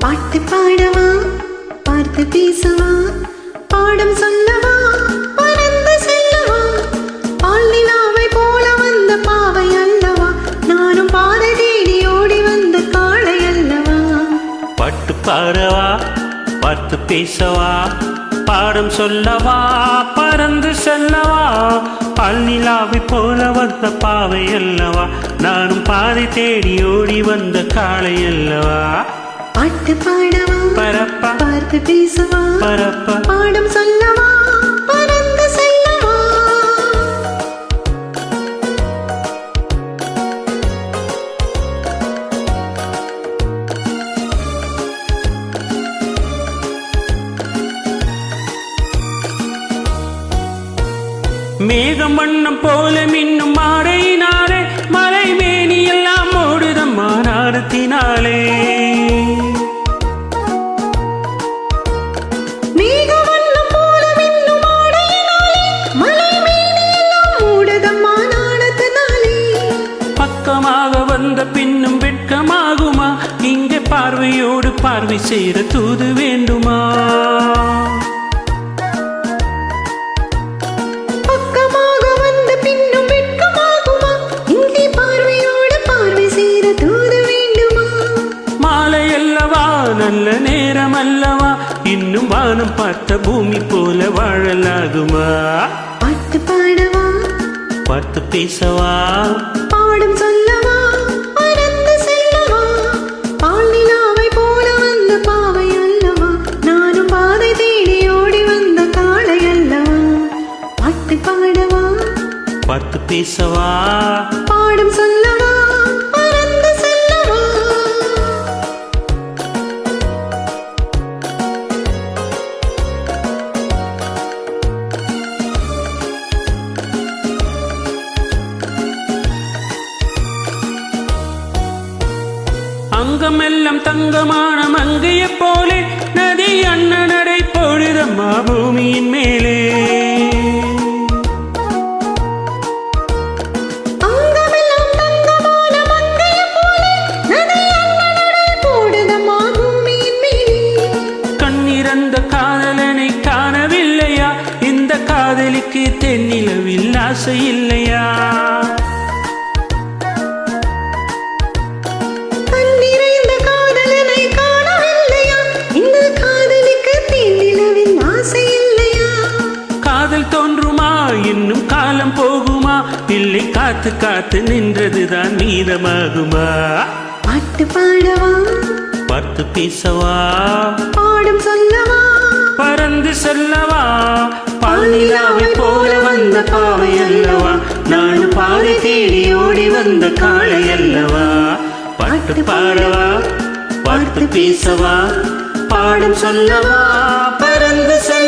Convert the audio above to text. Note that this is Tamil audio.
பாட்டு பாடவா, பார்த்து பேசவா, பாடம் சொல்லவா, பறந்து செல்லவா, பால் நிலாவை போல வந்த பாவை அல்லவா, நானும் பாதை தேடி ஓடி வந்த காளை அல்லவா. பாட்டு பாடவா, பார்த்து பேசவா, பாடம் சொல்லவா, பறந்து செல்லவா, பால் நிலாவை போல வந்த பாவை அல்லவா, நானும் பாதை தேடி ஓடி வந்த காளை அல்லவா. பாட்டு பாடவா, பரப்பா, பார்த்து பேசவா, பரப்பா, பாடம் சொல்லவா, பறந்து செல்லவா. மேகம் வண்ணம் போல மின்னும் மாடையினாலே மலை மேனி எல்லாம் ஓடுதம்மா நாரத்தினாலே. பக்கமாக வந்த பின்னும் வெட்கமாகுமா, இங்கே பார்வையோடு பார்வை செய்த தூது வேண்டுமா. நல்ல நேரம் அல்லவா, இன்னும் வானம் பார்த்த பூமி போல வாழலாகுமா. பாட்டு பாடவா, பார்த்து பேசவா, பாடம் சொல்லவா, பறந்து செல்லவா, பால் நிலாவை போல வந்த பாவை அல்லவா, நானும் பாதை தேடி ஓடி வந்த காளை அல்லவா. பாட்டு பாடவா, பார்த்து பேசவா, பாடம் சொல்லவா, பறந்து செல்லவா. அங்கமெல்லாம் தங்கமான மங்கைய போலே நதி அண்ணனடை போடுதம்மா பூமியின் மேலே. கண்ணிறந்த காதலனை காணவில்லையா, இந்த காதலிக்கு தென்னிலவில் ஆசை இல்லையா. இன்னும் காலம் போகுமா, இல்லை காத்து காத்து நின்றதுதான் மீதமாகுமா. பாட்டு பாடவா, பார்த்து பேசவா, பாடம் சொல்லவா, பறந்து செல்லவா, பால் நிலாவை போல வந்த பாவை அல்லவா, நானும் பாதை தேடி ஓடி வந்த காளை அல்லவா. பாட்டு பாடவா, பார்த்து பேசவா, பாடம் சொல்லவா, பறந்து செல்ல